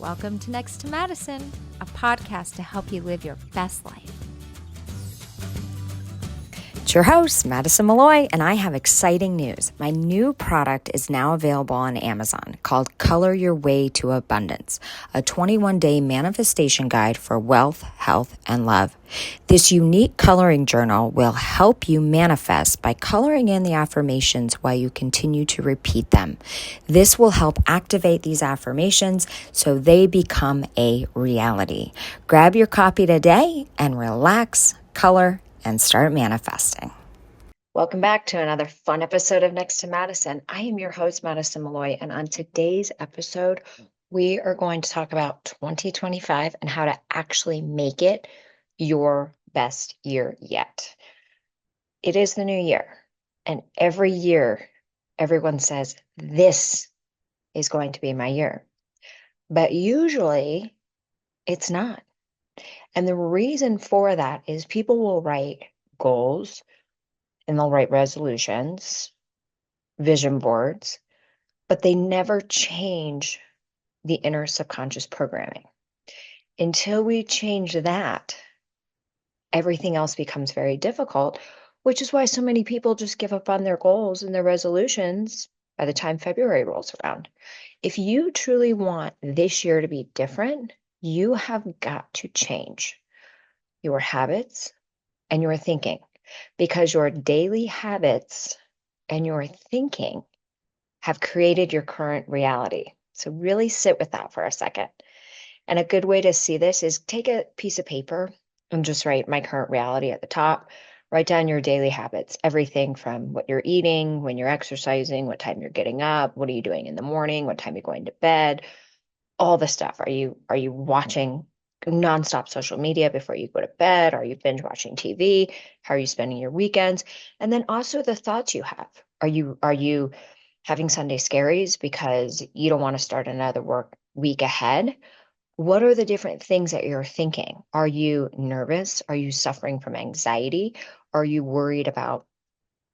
Welcome to Next to Madison, a podcast to help you live your best life. It's your host, Madison Malloy, and I have exciting news. My new product is now available on Amazon called Color Your Way to Abundance, a 21-day manifestation guide for wealth, health, and love. This unique coloring journal will help you manifest by coloring in the affirmations while you continue to repeat them. This will help activate these affirmations so they become a reality. Grab your copy today and relax, color, and start manifesting. Welcome back to another fun episode of Next to Madison. I am your host, Madison Malloy, and on today's episode, we are going to talk about 2025 and how to actually make it your best year yet. It is the new year, and every year, everyone says, this is going to be my year. But usually, it's not. And the reason for that is people will write goals and they'll write resolutions, vision boards, but they never change the inner subconscious programming. Until we change that, everything else becomes very difficult, which is why so many people just give up on their goals and their resolutions by the time February rolls around. If you truly want this year to be different, you have got to change your habits and your thinking, because your daily habits and your thinking have created your current reality. So really sit with that for a second. And a good way to see this is take a piece of paper and just write my current reality at the top. Write down your daily habits, everything from what you're eating, when you're exercising, what time you're getting up, what are you doing in the morning, what time you're going to bed, all the stuff. Are you watching nonstop social media before you go to bed? Are you binge watching TV? How are you spending your weekends? And then also the thoughts you have. Are you having Sunday scaries because you don't want to start another work week ahead? What are the different things that you're thinking? Are you nervous? Are you suffering from anxiety? Are you worried about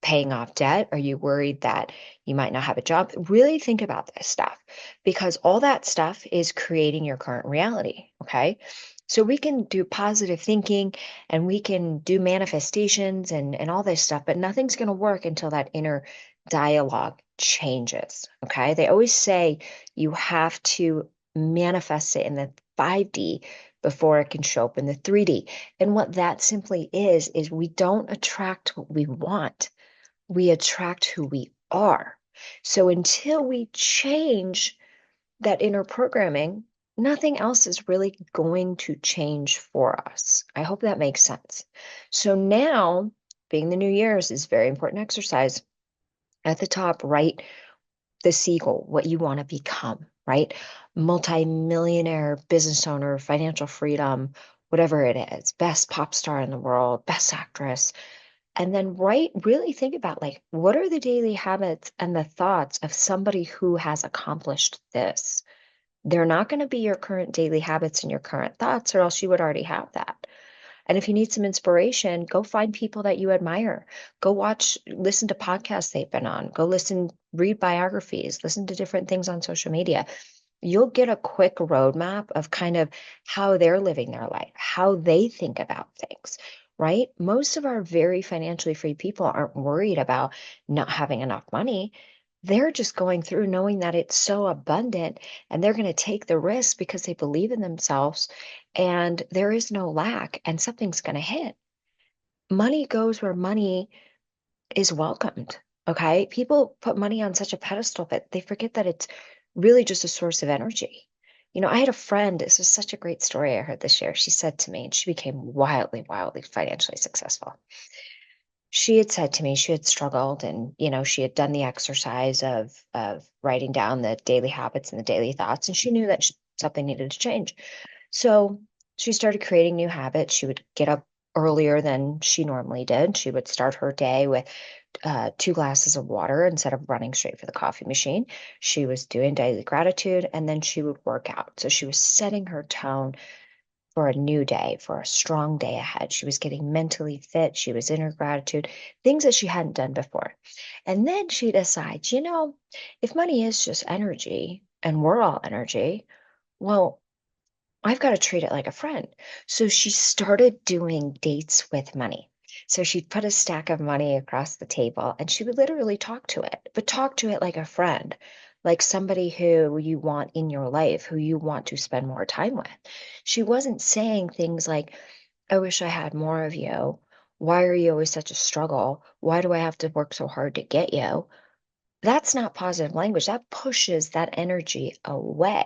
paying off debt? Are you worried that you might not have a job? Really think about this stuff, because all that stuff is creating your current reality. Okay. So we can do positive thinking and we can do manifestations and all this stuff, but nothing's going to work until that inner dialogue changes. Okay. They always say you have to manifest it in the 5D before it can show up in the 3D. And what that simply is we don't attract what we want. We attract who we are. So until we change that inner programming, nothing else is really going to change for us. I hope that makes sense. So now, being the New Year's is very important exercise. At the top, write the seagull, what you want to become, right? Multi-millionaire business owner, financial freedom, whatever it is, best pop star in the world, best actress. And then really think about, like, what are the daily habits and the thoughts of somebody who has accomplished this? They're not going to be your current daily habits and your current thoughts, or else you would already have that. And if you need some inspiration, go find people that you admire. Go listen to podcasts they've been on. Read biographies, listen to different things on social media. You'll get a quick roadmap of kind of how they're living their life, how they think about things, right? Most of our very financially free people aren't worried about not having enough money. They're just going through knowing that it's so abundant, and they're going to take the risk because they believe in themselves and there is no lack and something's going to hit. Money goes where money is welcomed. Okay. People put money on such a pedestal that they forget that it's really just a source of energy. I had a friend, this was such a great story I heard this year. She said to me, and she became wildly, wildly financially successful. She had said to me she had struggled, and she had done the exercise of writing down the daily habits and the daily thoughts, and she knew that something needed to change. So she started creating new habits. She would get up earlier than she normally did. She would start her day with 2 glasses of water instead of running straight for the coffee machine. She was doing daily gratitude, and then she would work out. So she was setting her tone for a new day, for a strong day ahead. She was getting mentally fit. She was in her gratitude, things that she hadn't done before. And then she decides, if money is just energy and we're all energy, Well, I've got to treat it like a friend. So she started doing dates with money. So she'd put a stack of money across the table and she would literally talk to it, but talk to it like a friend, like somebody who you want in your life, who you want to spend more time with. She wasn't saying things like, I wish I had more of you. Why are you always such a struggle? Why do I have to work so hard to get you? That's not positive language. That pushes that energy away.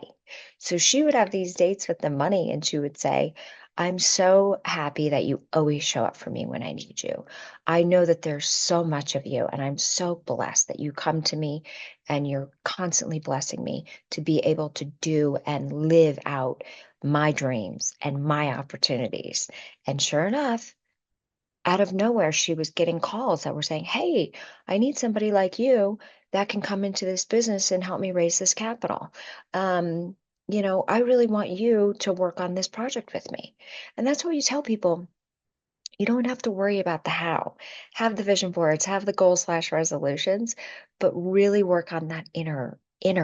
So she would have these dates with the money and she would say, I'm so happy that you always show up for me when I need you. I know that there's so much of you, and I'm so blessed that you come to me and you're constantly blessing me to be able to do and live out my dreams and my opportunities. And sure enough, out of nowhere, she was getting calls that were saying, Hey, I need somebody like you that can come into this business and help me raise this capital. Um, I really want you to work on this project with me. And that's what you tell people. You don't have to worry about the how. Have the vision boards, have the goals/resolutions, but really work on that inner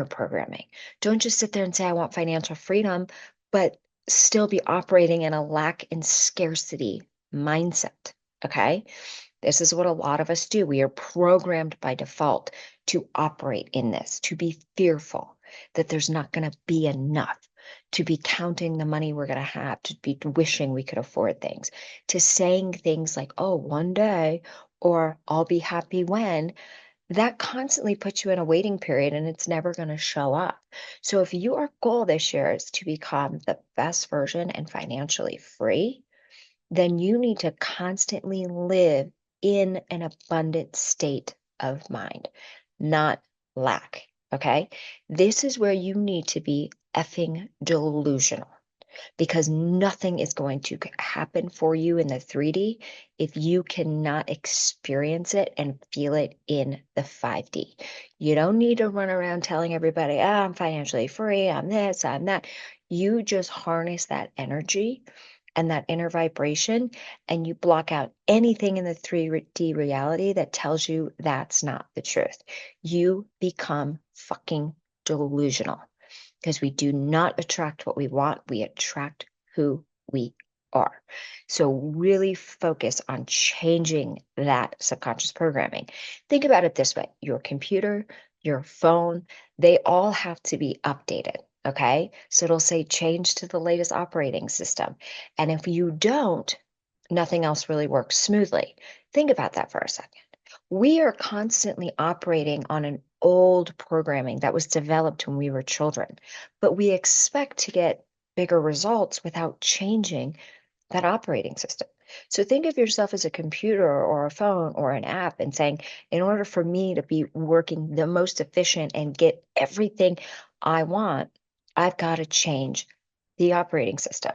programming. Don't just sit there and say, I want financial freedom, but still be operating in a lack and scarcity mindset. Okay. This is what a lot of us do. We are programmed by default to operate in this, to be fearful that there's not going to be enough, to be counting the money we're going to have, to be wishing we could afford things, to saying things like, oh, one day, or I'll be happy when. That constantly puts you in a waiting period and it's never going to show up. So if your goal this year is to become the best version and financially free, then you need to constantly live in an abundant state of mind, not lack. Okay. This is where you need to be effing delusional because nothing is going to happen for you in the 3D if you cannot experience it and feel it in the 5D. You don't need to run around telling everybody, oh, I'm financially free, I'm this, I'm that. You just harness that energy and that inner vibration, and you block out anything in the 3D reality that tells you that's not the truth. You become fucking delusional because we do not attract what we want, we attract who we are. So, really focus on changing that subconscious programming. Think about it this way: your computer, your phone, they all have to be updated. Okay. So it'll say change to the latest operating system. And if you don't, nothing else really works smoothly. Think about that for a second. We are constantly operating on an old programming that was developed when we were children, but we expect to get bigger results without changing that operating system. So think of yourself as a computer or a phone or an app and saying, in order for me to be working the most efficient and get everything I want, I've got to change the operating system.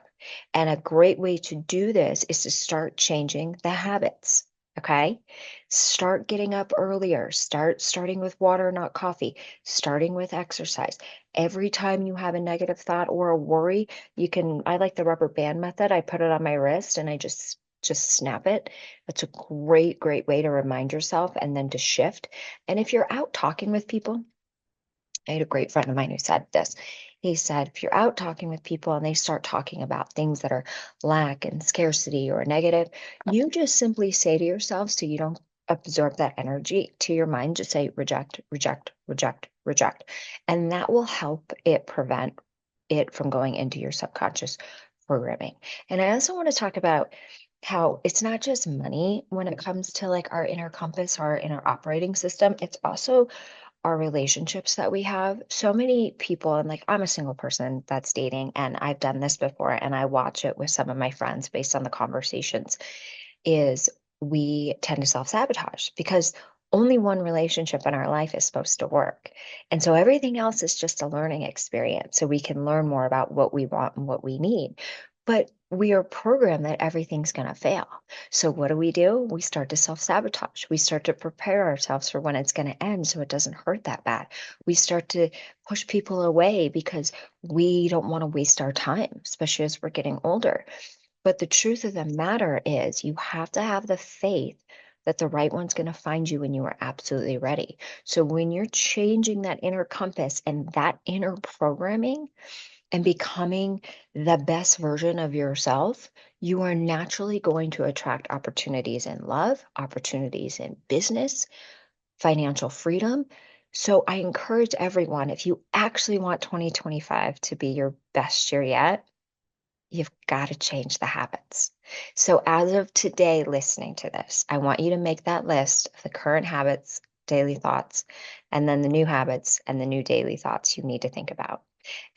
And a great way to do this is to start changing the habits. Okay. Start getting up earlier. Starting with water, not coffee. Starting with exercise. Every time you have a negative thought or a worry, I like the rubber band method. I put it on my wrist and I just snap it. That's a great way to remind yourself and then to shift. And if you're out talking with people, I had a great friend of mine who said this. He said, if you're out talking with people and they start talking about things that are lack and scarcity or negative, you just simply say to yourself, so you don't absorb that energy to your mind, just say reject, reject, reject, reject. And that will help it prevent it from going into your subconscious programming. And I also want to talk about how it's not just money when it comes to like our inner compass, our inner operating system. It's also our relationships that we have. So many people, and like I'm a single person that's dating, and I've done this before, and I watch it with some of my friends based on the conversations, is we tend to self-sabotage because only one relationship in our life is supposed to work. And so everything else is just a learning experience. So we can learn more about what we want and what we need. But we are programmed that everything's going to fail. So what do? We start to self-sabotage. We start to prepare ourselves for when it's going to end so it doesn't hurt that bad. We start to push people away because we don't want to waste our time, especially as we're getting older. But the truth of the matter is, you have to have the faith that the right one's going to find you when you are absolutely ready. So when you're changing that inner compass and that inner programming, and becoming the best version of yourself, you are naturally going to attract opportunities in love, opportunities in business, financial freedom. So I encourage everyone, if you actually want 2025 to be your best year yet, you've got to change the habits. So as of today, listening to this, I want you to make that list of the current habits, daily thoughts, and then the new habits and the new daily thoughts you need to think about.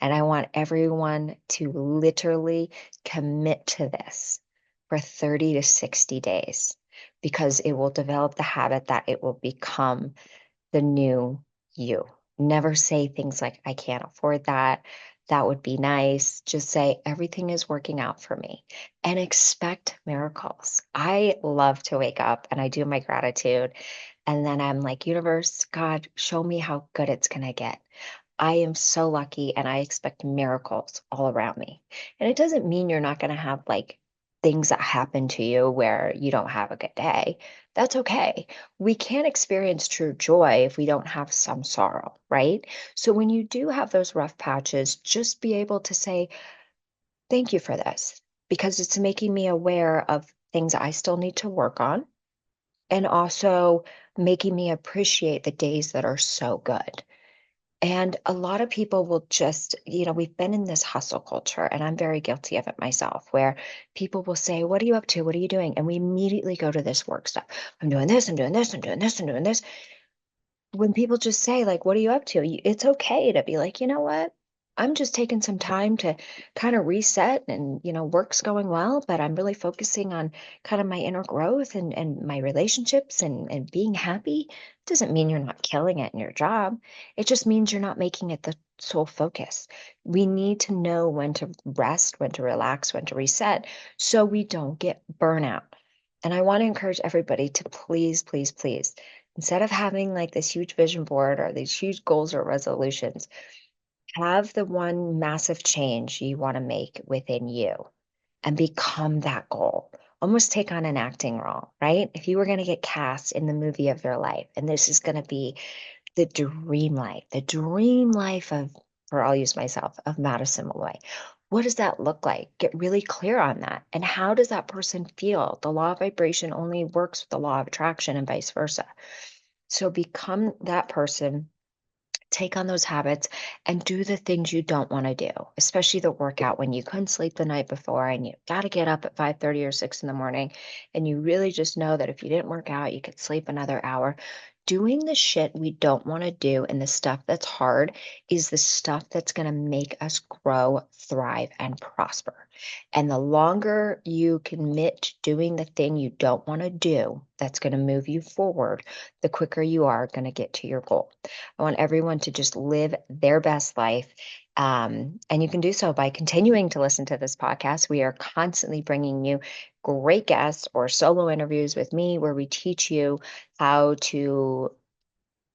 And I want everyone to literally commit to this for 30 to 60 days because it will develop the habit that it will become the new you. Never say things like, I can't afford that. That would be nice. Just say, everything is working out for me and expect miracles. I love to wake up and I do my gratitude. And then I'm like, universe, God, show me how good it's going to get. I am so lucky and I expect miracles all around me. And it doesn't mean you're not going to have like things that happen to you where you don't have a good day. That's okay. We can't experience true joy if we don't have some sorrow, right? So when you do have those rough patches, just be able to say, thank you for this, because it's making me aware of things I still need to work on and also making me appreciate the days that are so good. And a lot of people will just, we've been in this hustle culture, and I'm very guilty of it myself, where people will say, what are you up to? What are you doing? And we immediately go to this work stuff. I'm doing this, I'm doing this, I'm doing this, I'm doing this. When people just say, like, what are you up to? It's okay to be like, you know what? I'm just taking some time to kind of reset and, work's going well, but I'm really focusing on kind of my inner growth and my relationships and being happy. Doesn't mean you're not killing it in your job. It just means you're not making it the sole focus. We need to know when to rest, when to relax, when to reset so we don't get burnout. And I want to encourage everybody to please, please, please, instead of having like this huge vision board or these huge goals or resolutions, have the one massive change you want to make within you and become that goal. Almost take on an acting role, right? If you were going to get cast in the movie of your life, and this is going to be the dream life of, or I'll use myself, of Madison Malloy. What does that look like? Get really clear on that. And how does that person feel? The law of vibration only works with the law of attraction and vice versa. So become that person, take on those habits, and do the things you don't want to do, especially the workout when you couldn't sleep the night before and you got to get up at 5:30 or 6 in the morning. And you really just know that if you didn't work out, you could sleep another hour. Doing the shit we don't want to do and the stuff that's hard is the stuff that's going to make us grow, thrive, and prosper. And the longer you commit to doing the thing you don't want to do, that's going to move you forward, the quicker you are going to get to your goal. I want everyone to just live their best life. And you can do so by continuing to listen to this podcast. We are constantly bringing you great guests or solo interviews with me where we teach you how to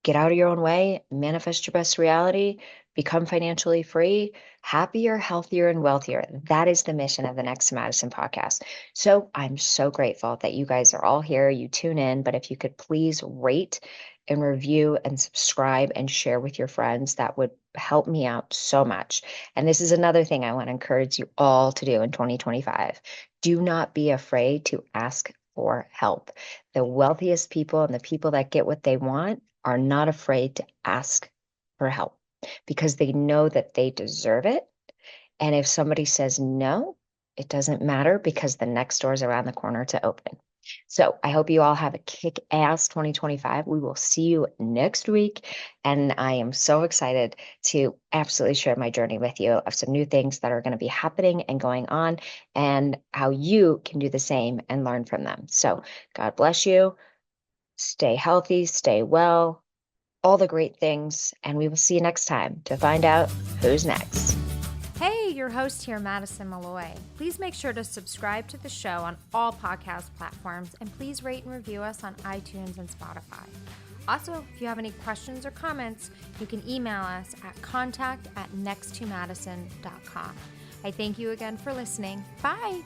get out of your own way, manifest your best reality, become financially free, happier, healthier, and wealthier. That is the mission of the Next Madison podcast. So I'm so grateful that you guys are all here. You tune in, but if you could please rate and review and subscribe and share with your friends, that would help me out so much. And this is another thing I want to encourage you all to do in 2025. Do not be afraid to ask for help. The wealthiest people and the people that get what they want are not afraid to ask for help because they know that they deserve it. And if somebody says no, it doesn't matter because the next door is around the corner to open. So I hope you all have a kick-ass 2025. We will see you next week. And I am so excited to absolutely share my journey with you of some new things that are going to be happening and going on and how you can do the same and learn from them. So God bless you. Stay healthy, stay well, all the great things. And we will see you next time to find out who's next. Hey, your host here, Madison Malloy. Please make sure to subscribe to the show on all podcast platforms and please rate and review us on iTunes and Spotify. Also, if you have any questions or comments, you can email us at contact@nexttomadison.com. I thank you again for listening. Bye.